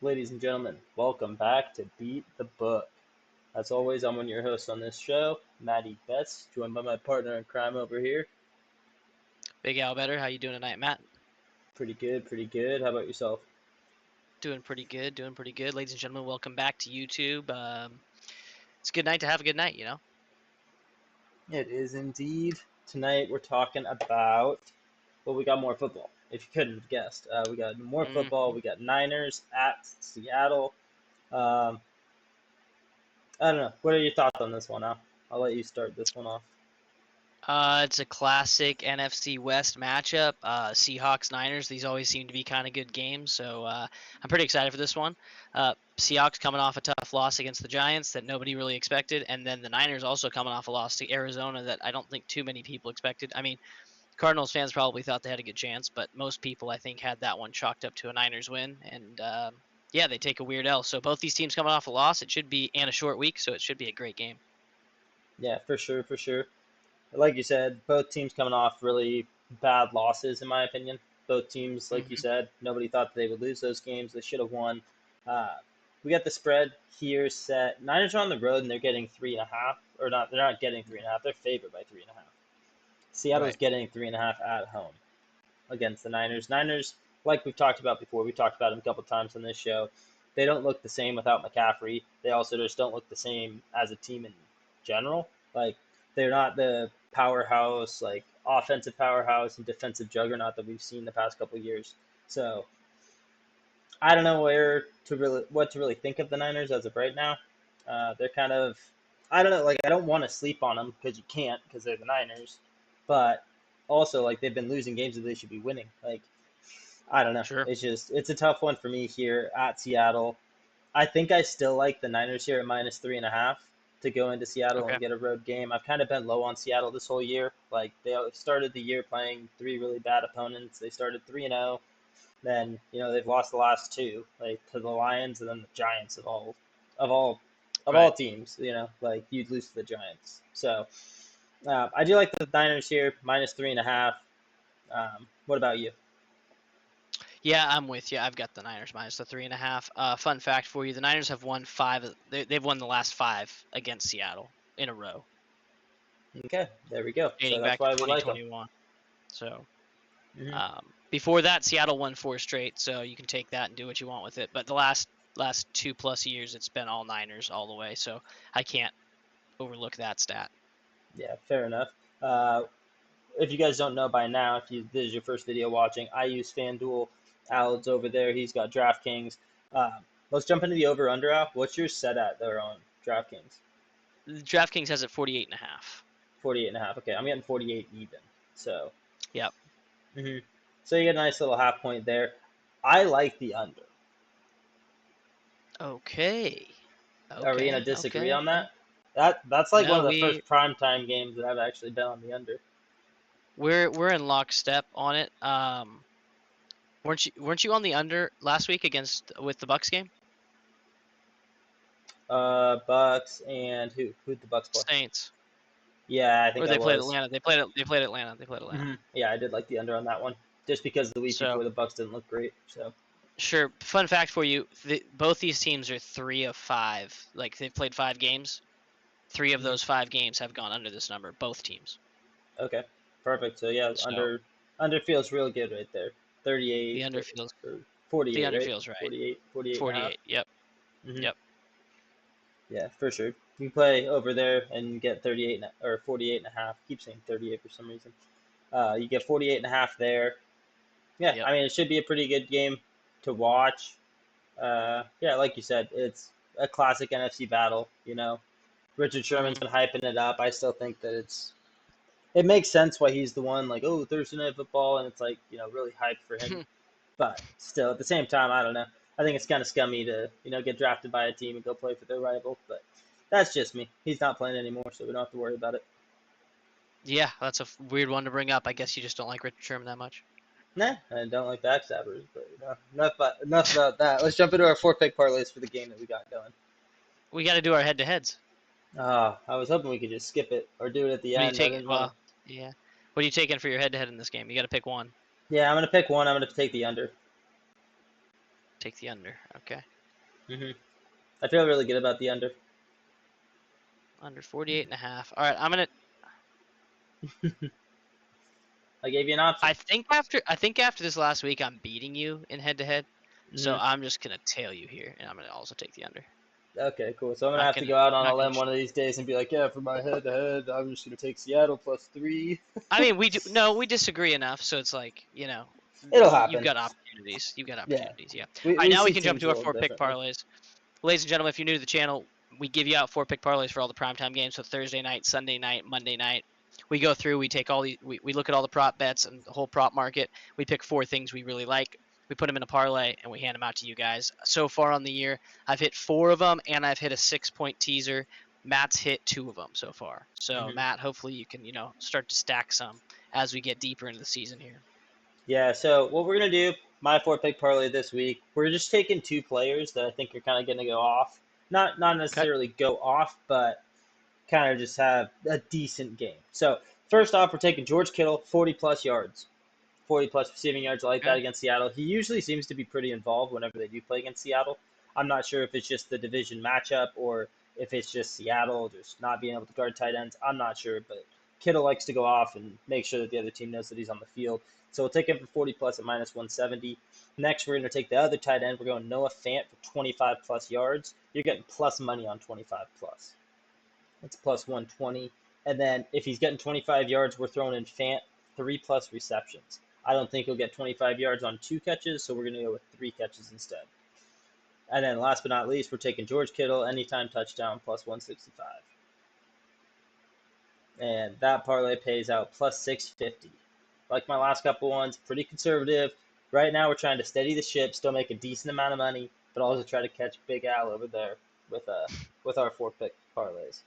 Ladies and gentlemen, welcome back to Beat the Book. As always, I'm one of your hosts on this show, MattyBets, joined by my partner in crime over here. BigAL Bettor, how you doing tonight, Matt? Pretty good, pretty good. How about yourself? Doing pretty good, Ladies and gentlemen, welcome back to YouTube. It's a good night to have a good night. It is indeed. Tonight we're talking about, well, we got more football, if you couldn't have guessed. We got more football. hmm We got Niners at Seattle. Um, I don't know. What are your thoughts on this one, Al? I'll let you start this one off. It's a classic NFC West matchup. Seahawks, Niners, these always seem to be kind of good games, so I'm pretty excited for this one. Seahawks coming off a tough loss against the Giants that nobody really expected, and then the Niners also coming off a loss to Arizona that I don't think too many people expected. I mean, Cardinals fans probably thought they had a good chance, but most people, I think, had that one chalked up to a Niners win. And yeah, they take a weird L. So both these teams coming off a loss, it should be, and a short week, so it should be a great game. Yeah, for sure, for sure. Like you said, both teams coming off really bad losses, in my opinion. Both teams, like you hmm said, nobody thought that they would lose those games. They should have won. Uh, we got the spread here set. Niners are on the road and they're getting 3.5, or not? They're not getting 3.5. They're favored by 3.5. Seattle's Right. getting 3.5 at home against the Niners. Niners, like we've talked about before, we talked about them a couple times on this show. They don't look the same without McCaffrey. They also just don't look the same as a team in general. Like they're not the powerhouse, like offensive powerhouse and defensive juggernaut that we've seen the past couple years. So I don't know what to really think of the Niners as of right now. They're kind of, I don't know, like I don't want to sleep on them because you can't because they're the Niners, but also like they've been losing games that they should be winning. Like I don't know, Sure. it's a tough one for me here at Seattle. I think I still like the Niners here at -3.5 to go into Seattle Okay. and get a road game. I've kind of been low on Seattle this whole year. Like they started the year playing three really bad opponents. They started 3-0. Then they've lost the last two, like to the Lions and then the Giants of all of all Right. teams. Like you'd lose to the Giants. So I do like the Niners here -3.5. What about you? Yeah, I'm with you. I've got the Niners minus the 3.5. Fun fact for you: the Niners have won five. They've won the last five against Seattle in a row, Okay, there we go. So dating that's back to why we like them. 2021. So Hmm. before that, Seattle won four straight, so you can take that and do what you want with it. But the last 2+ years, it's been all Niners all the way, so I can't overlook that stat. Yeah, fair enough. Uh, if you guys don't know by now, if this is your first video watching, I use FanDuel. Alad's over there. He's got DraftKings. Let's jump into the over/under. Al, what's your set at there on DraftKings? DraftKings has it 48.5. 48.5. Okay, I'm getting 48 even. So, Yep. hmm so you get a nice little half point there. I like the under. Okay. Are we gonna Okay. disagree Okay. on Okay. that? That's like one No, of the first primetime games that I've actually been on the under. we're in lockstep on it. Weren't you on the under last week against with the Bucks game? Bucks and who'd the Bucks play? Saints. Yeah, I think Or I they played was. Atlanta. They played Atlanta. They played Atlanta. Yeah, I did like the under on that one, just because the week So before the Bucks didn't look great. So sure. Fun fact for you: both these teams are 3 of 5. Like they've played 5 games. 3 of mhm. those 5 games have gone under this number. Both teams. Okay, perfect. So yeah, So under feels real good right there. 38 the under feels or the 48, under right? feels right. 48, 48 and a half. 48. Yep. Mm-hmm. Yep. Yeah, for sure. You play over there and get 38 or 48 and a half. Keep saying 38 for some reason. You get 48 and a half there. Yeah, Yep. I mean it should be a pretty good game to watch. Yeah, like you said, it's a classic NFC battle. Richard Sherman's hmm been hyping it up. I still think that it makes sense why he's the one, like, oh, Thursday Night Football, and it's like, really hyped for him. But still, at the same time, I don't know. I think it's kind of scummy to, get drafted by a team and go play for their rival. But that's just me. He's not playing anymore, so we don't have to worry about it. Yeah, that's a weird one to bring up. I guess you just don't like Richard Sherman that much. Nah, I don't like backstabbers, but enough about that. Let's jump into our four pick parlays for the game that we got going. We got to do our head-to-heads. I was hoping we could just skip it or do it at the What do you end. I take? didn't want to. Well, yeah. What are you taking for your head-to-head in this game? You got to pick one. Yeah, I'm gonna pick one. I'm gonna take the under. Take the under. Okay. I feel really good about the under. Under 48.5. All right, I'm gonna. I gave you an option. I think after this last week, I'm beating you in head to head. So I'm just gonna tail you here, and I'm gonna also take the under. Okay, cool. So I'm gonna Not have to gonna. go out on a Not gonna. limb one of these days and be like, yeah, for my head-to-head, I'm just gonna take Seattle +3. I mean, we disagree enough, so it's like It'll you've happen. got opportunities. You've got Yeah, opportunities. Yeah. we All right, we now we see can jump teams a to our little 4 pick differently. parlays. Ladies and gentlemen, if you're new to the channel, we give you out 4 pick parlays for all the primetime games. So Thursday night, Sunday night, Monday night. We go through, we take all the, we look at all the prop bets and the whole prop market. We pick 4 things we really like. We put them in a parlay and we hand them out to you guys. So far on the year, I've hit 4 of them and I've hit a 6-point teaser. Matt's hit 2 of them so far. So Matt, hopefully you can, start to stack some as we get deeper into the season here. Yeah. So what we're gonna do, my 4 pick parlay this week, we're just taking 2 players that I think are kind of gonna go off. Not Okay. necessarily go off, but kind of just have a decent game. So first off, we're taking George Kittle, 40+ yards. 40+ receiving yards. I like that Okay. against Seattle. He usually seems to be pretty involved whenever they do play against Seattle. I'm not sure if it's just the division matchup or if it's just Seattle just not being able to guard tight ends. I'm not sure, but Kittle likes to go off and make sure that the other team knows that he's on the field. So we'll take him for 40+ at -170. Next, we're going to take the other tight end. We're going Noah Fant for 25+ yards. You're getting plus money on 25+. That's +120. And then if he's getting 25 yards, we're throwing in Fant 3+ receptions. I don't think he'll get 25 yards on 2 catches, so we're going to go with 3 catches instead. And then last but not least, we're taking George Kittle, anytime touchdown, +165. And that parlay pays out +650. Like my last couple ones, pretty conservative. Right now, we're trying to steady the ship, still make a decent amount of money, but also try to catch BigAL over there with our 4 pick parlays.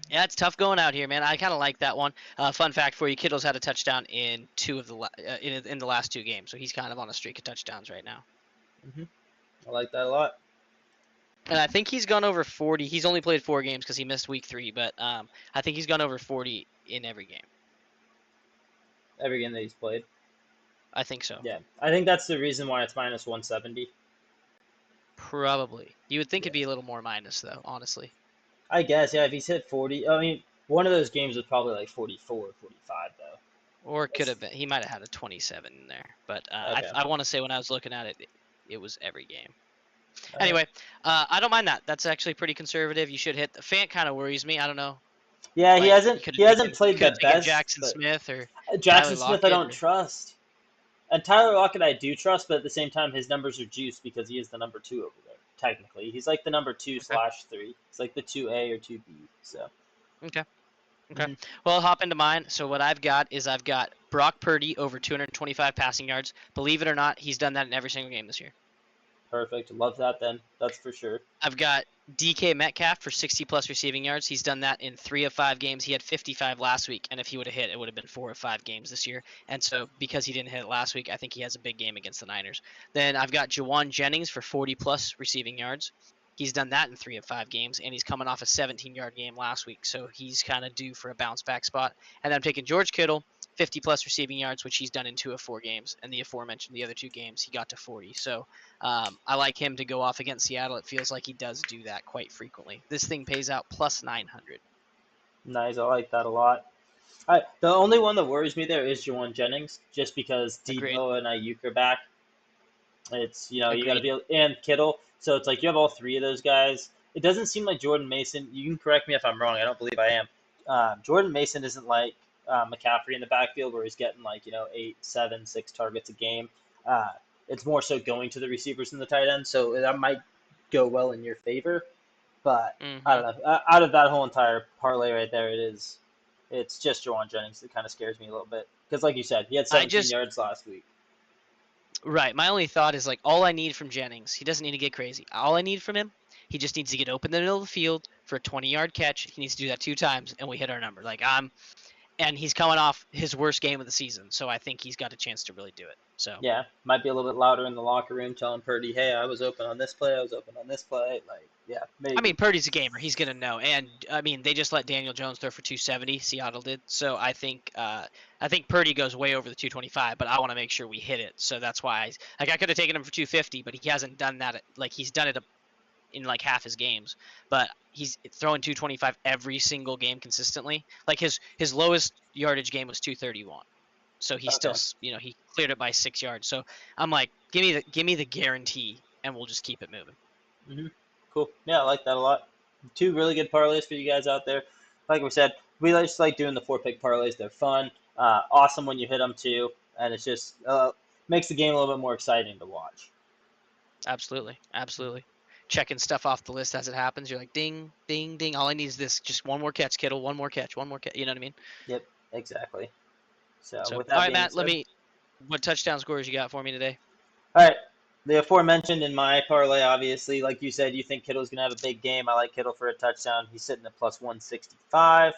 Yeah, it's tough going out here, man. I kind of like that one. Fun fact for you: Kittle's had a touchdown in 2 of the in the last 2 games, so he's kind of on a streak of touchdowns right now. I like that a lot. And I think he's gone over 40. He's only played 4 games because he missed week 3, but I think he's gone over 40 in every game. Every game that he's played. I think so. Yeah, I think that's the reason why it's -170. Probably. You would think it'd be a little more minus, though, honestly. I guess, yeah, if he's hit 40, I mean, one of those games was probably like 44 or 45, though. Or it could have been. He might have had a 27 in there. But Okay. I want to say when I was looking at it, it was every game. Anyway, I don't mind that. That's actually pretty conservative. You should hit. The Fant kind of worries me. I don't know. Yeah, Like, he hasn't played the best. Jackson But Smith or Jackson Tyler Smith, I Lockett. don't trust. And Tyler Lockett, I do trust, but at the same time, his numbers are juiced because he is the number 2 over there. Technically, he's like the number 2/3. He's like the 2A or 2B. So. Okay. Okay. Well, I'll hop into mine. So what I've got is I've got Brock Purdy over 225 passing yards. Believe it or not, he's done that in every single game this year. Perfect. Love that then. That's for sure. I've got DK Metcalf for 60+ receiving yards. He's done that in 3 of 5 games. He had 55 last week, and if he would have hit, it would have been 4 of 5 games this year. And so because he didn't hit it last week, I think he has a big game against the Niners. Then I've got Jawan Jennings for 40+ receiving yards. He's done that in 3 of 5 games, and he's coming off a 17-yard game last week, so he's kind of due for a bounce-back spot. And then I'm taking George Kittle, 50+ receiving yards, which he's done in 2 of 4 games, and the aforementioned the other 2 games he got to 40. So I like him to go off against Seattle. It feels like he does do that quite frequently. This thing pays out +900. Nice. I like that a lot. The only one that worries me there is Jawan Jennings, just because Agreed. Debo and Ayuk are back. It's you got to Agreed. be and Kittle, so it's like you have all 3 of those guys. It doesn't seem like Jordan Mason. You can correct me if I'm wrong. I don't believe I am. Jordan Mason isn't like McCaffrey in the backfield where he's getting like 8, 7, 6 targets a game. It's more so going to the receivers and the tight end, so that might go well in your favor. But I don't know. Out of that whole entire parlay right there, it's just Jawan Jennings that kind of scares me a little bit because, like you said, he had 17 yards last week. Right. My only thought is like all I need from Jennings, he doesn't need to get crazy. All I need from him, he just needs to get open in the middle of the field for a 20-yard catch. He needs to do that 2 times, and we hit our number. Like and he's coming off his worst game of the season, so I think he's got a chance to really do it. So Yeah, might be a little bit louder in the locker room telling Purdy, hey, I was open on this play, I was open on this play. Like, yeah, I maybe. mean, Purdy's a gamer; he's gonna know. And I mean, they just let Daniel Jones throw for 270. Seattle did, so I think Purdy goes way over the 225. But I want to make sure we hit it, so that's why I could have taken him for 250, but he hasn't done that. Like he's done it in like half his games, but he's throwing 225 every single game consistently. Like his lowest yardage game was 231. So he still, Okay. he cleared it by 6 yards. So I'm like, give me the guarantee, and we'll just keep it moving. Hmm. Cool. Yeah, I like that a lot. Two really good parlays for you guys out there. Like we said, we just like doing the 4-pick parlays. They're fun. Awesome when you hit them too, and it's just makes the game a little bit more exciting to watch. Absolutely, absolutely. Checking stuff off the list as it happens. You're like, ding, ding, ding. All I need is this. Just one more catch, Kittle. One more catch. One more catch. You know what I mean? Yep, exactly. So So, with all that right, being Matt. said, What touchdown scores you got for me today? all right. The aforementioned in my parlay, obviously, like you said, you think Kittle's going to have a big game. I like Kittle for a touchdown. He's sitting at plus 165.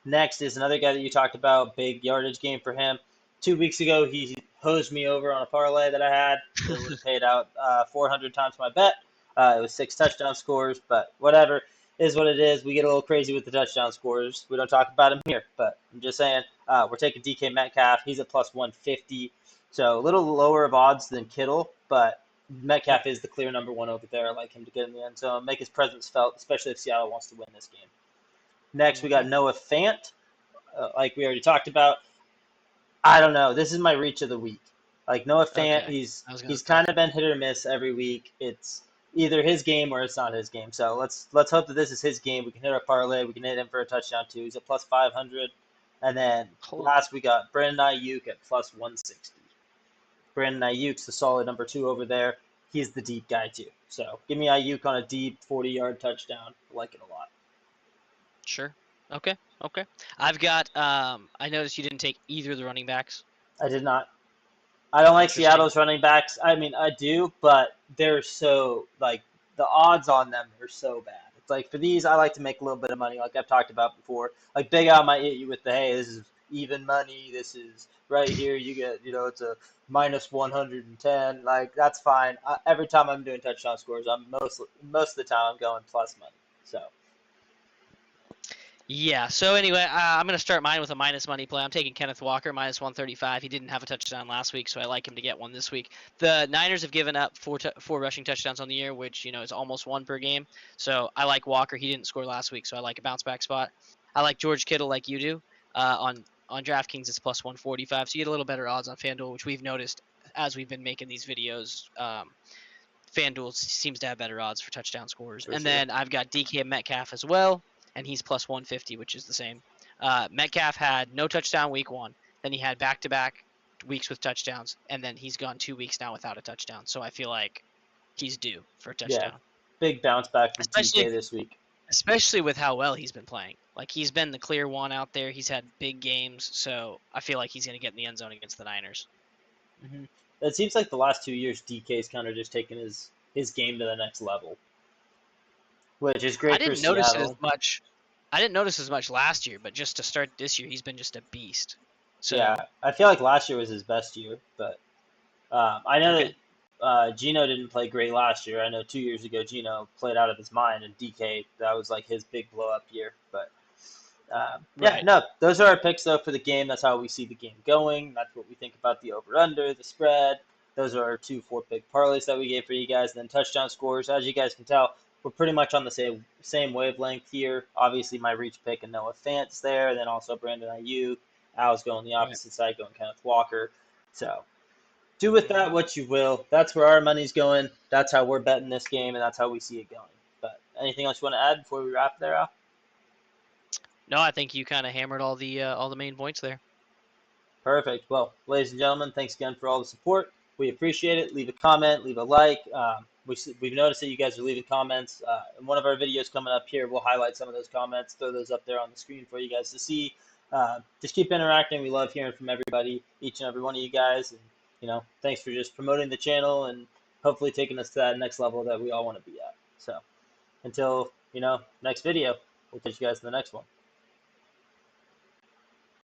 Next is another guy that you talked about, big yardage game for him. 2 weeks ago, he hosed me over on a parlay that I had. It would have paid out 400 times my bet. It was 6 touchdown scores, but whatever is what it is. We get a little crazy with the touchdown scores. We don't talk about him here, but I'm just saying we're taking DK Metcalf. He's at plus 150, so a little lower of odds than Kittle, but Metcalf is the clear number one over there. I like him to get in the end zone, make his presence felt, especially if Seattle wants to win this game. Next, we got Mm-hmm. Noah Fant, like we already talked about. I don't know. This is my reach of the week. Like Noah Fant, Okay, he's I was gonna he's say. kind of been hit or miss every week. It's either his game or it's not his game. So let's hope that this is his game. We can hit our parlay. We can hit him for a touchdown too. He's at plus 500. And then Hold. last we got Brandon Ayuk at plus 160. Brandon Ayuk's the solid number two over there. He's the deep guy too. So give me Ayuk on a deep 40-yard touchdown. I like it a lot. Sure. Okay. Okay. I've got. I noticed you didn't take either of the running backs. I did not. I don't like Interesting. Seattle's running backs. I mean, I do, but they're so like the odds on them are so bad. It's like for these, I like to make a little bit of money, like I've talked about before. Like Big Al might hit you with the hey, this is even money. This is right here. You get, it's a minus 110. Like that's fine. Every time I'm doing touchdown scores, I'm most of the time I'm going plus money. So Yeah. So anyway, I'm gonna start mine with a minus money play. I'm taking Kenneth Walker minus 135. He didn't have a touchdown last week, so I like him to get one this week. The Niners have given up four rushing touchdowns on the year, which is almost one per game. So I like Walker. He didn't score last week, so I like a bounce back spot. I like George Kittle like you do. On DraftKings, it's plus 145, so you get a little better odds on FanDuel, which we've noticed as we've been making these videos. FanDuel seems to have better odds for touchdown scores. for And sure. then I've got DK Metcalf as well, and he's plus 150, which is the same. Metcalf had no touchdown week one. Then he had back-to-back weeks with touchdowns, and then he's gone 2 weeks now without a touchdown. So I feel like he's due for a Yeah, touchdown, big bounce back from especially TK this week. especially with how well he's been playing. Like he's been the clear one out there. He's had big games, so I feel like he's going to get in the end zone against the Niners. Hmm. It seems like the last 2 years, DK's kind of just taken his game to the next level, which is I great for didn't notice it as Seattle. much. I didn't notice as much last year, but just to start this year, he's been just a beast. Yeah, So I feel like last year was his best year, but I know okay, that Gino didn't play great last year. I know 2 years ago Gino played out of his mind, and DK that was like his big blow up year. But yeah, right. no, those are our picks though for the game. That's how we see the game going. That's what we think about the over under, the spread. Those are our 2 4-pick parlays that we gave for you guys. And then touchdown scores, as you guys can tell, we're pretty much on the same wavelength here. Obviously, my reach pick and Noah Fant's there. Then also Brandon Ayuk. Al's going the Right. opposite side, going Kenneth Walker. So do with Hmm. that what you will. That's where our money's going. That's how we're betting this game, and that's how we see it going. But anything else you want to add before we wrap there, Al? No, I think you kind of hammered all the main points there. Perfect. Well, ladies and gentlemen, thanks again for all the support. We appreciate it. Leave a comment, leave a like. We've noticed that you guys are leaving comments. In one of our videos coming up here, we'll highlight some of those comments, throw those up there on the screen for you guys to see. Just keep interacting. We love hearing from everybody, each and every one of you guys. And, thanks for just promoting the channel and hopefully taking us to that next level that we all want to be at. So until, next video, we'll catch you guys in the next one.